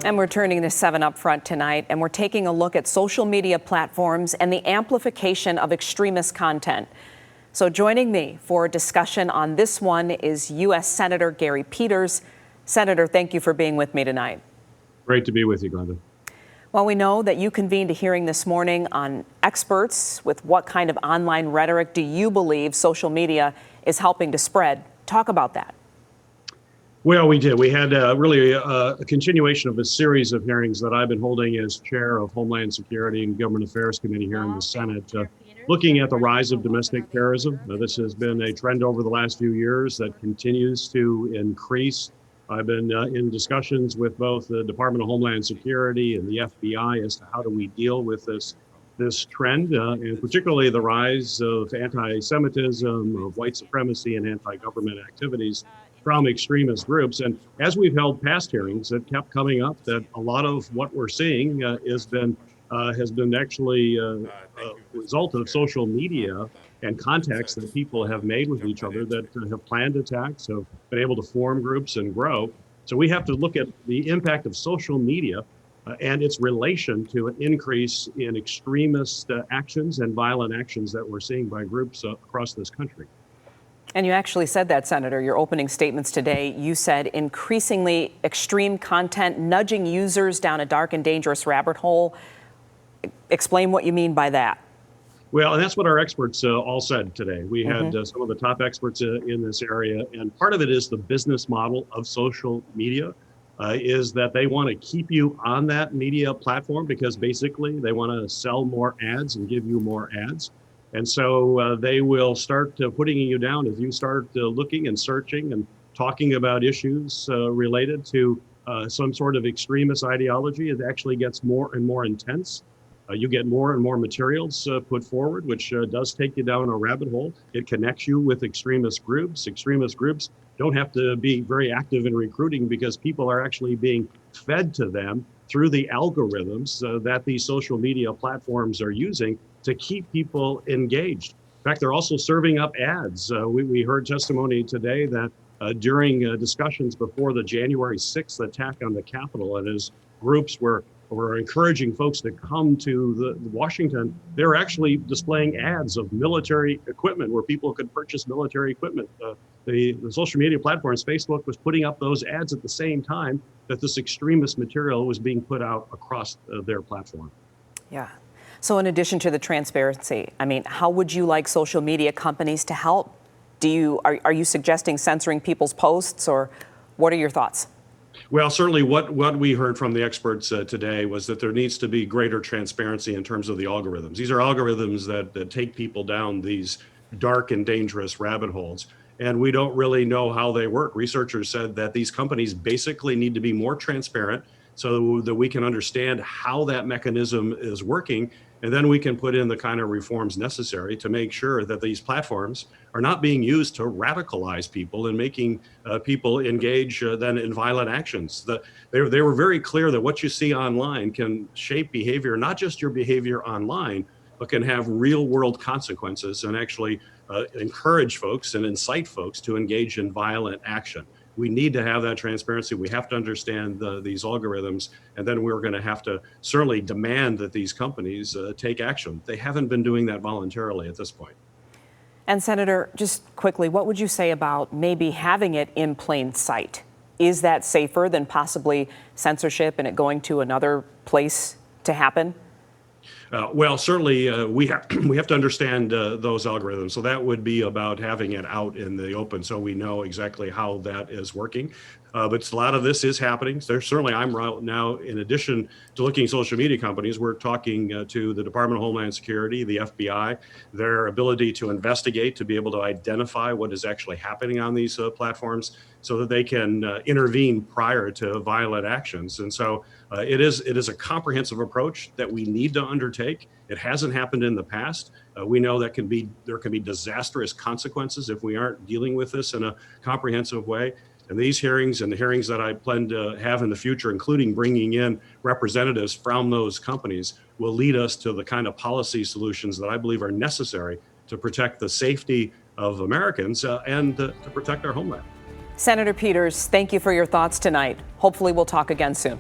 And we're turning to 7 UpFront tonight, and we're taking a look at social media platforms and the amplification of extremist content. So joining me for a discussion on this one is U.S. Senator Gary Peters. Senator, thank you for being with me tonight. Great to be with you, Glenda. Well, we know that you convened a hearing this morning on experts with what kind of online rhetoric do you believe social media is helping to spread. Talk about that. Well, we did. We had really a continuation of a series of hearings that I've been holding as chair of Homeland Security and Government Affairs Committee here in the Senate, looking at the rise of domestic terrorism. This has been a trend over the last few years that continues to increase. I've been in discussions with both the Department of Homeland Security and the FBI as to how do we deal with this trend, and particularly the rise of anti-Semitism, of white supremacy, and anti-government activities from extremist groups. And as we've held past hearings, it kept coming up that a lot of what we're seeing has been actually a result of social media and contacts that people have made with each other that have planned attacks, have been able to form groups and grow. So we have to look at the impact of social media and its relation to an increase in extremist actions and violent actions that we're seeing by groups across this country. And you actually said that, Senator, your opening statements today. You said increasingly extreme content nudging users down a dark and dangerous rabbit hole. Explain what you mean by that. Well, and that's what our experts all said today. We had some of the top experts in this area, and part of it is the business model of social media is that they want to keep you on that media platform because basically they want to sell more ads and give you more ads. And so they will start putting you down if you start looking and searching and talking about issues related to some sort of extremist ideology. It actually gets more and more intense. You get more and more materials put forward, which does take you down a rabbit hole. It connects you with extremist groups. Extremist groups don't have to be very active in recruiting because people are actually being fed to them through the algorithms that these social media platforms are using to keep people engaged. In fact, they're also serving up ads. We heard testimony today that during discussions before the January 6th attack on the Capitol, and as groups were encouraging folks to come to Washington, they were actually displaying ads of military equipment where people could purchase military equipment. The social media platforms, Facebook was putting up those ads at the same time that this extremist material was being put out across their platform. Yeah. So in addition to the transparency, I mean, how would you like social media companies to help? Are you suggesting censoring people's posts, or what are your thoughts? Well, certainly what we heard from the experts today was that there needs to be greater transparency in terms of the algorithms. These are algorithms that take people down these dark and dangerous rabbit holes, and we don't really know how they work. Researchers said that these companies basically need to be more transparent so that we can understand how that mechanism is working, and then we can put in the kind of reforms necessary to make sure that these platforms are not being used to radicalize people and making people engage then in violent actions. They were very clear that what you see online can shape behavior, not just your behavior online, but can have real world consequences and actually encourage folks and incite folks to engage in violent action. We need to have that transparency. We have to understand these algorithms, and then we're going to have to certainly demand that these companies take action. They haven't been doing that voluntarily at this point. And Senator, just quickly, what would you say about maybe having it in plain sight? Is that safer than possibly censorship and it going to another place to happen? Well, certainly we have to understand those algorithms. So that would be about having it out in the open so we know exactly how that is working. But a lot of this is happening. Certainly I'm right now, in addition to looking at social media companies, we're talking to the Department of Homeland Security, the FBI, their ability to investigate, to be able to identify what is actually happening on these platforms so that they can intervene prior to violent actions. And so it is a comprehensive approach that we need to undertake. It hasn't happened in the past. We know that there can be disastrous consequences if we aren't dealing with this in a comprehensive way. And these hearings and the hearings that I plan to have in the future, including bringing in representatives from those companies, will lead us to the kind of policy solutions that I believe are necessary to protect the safety of Americans and to protect our homeland. Senator Peters, thank you for your thoughts tonight. Hopefully we'll talk again soon.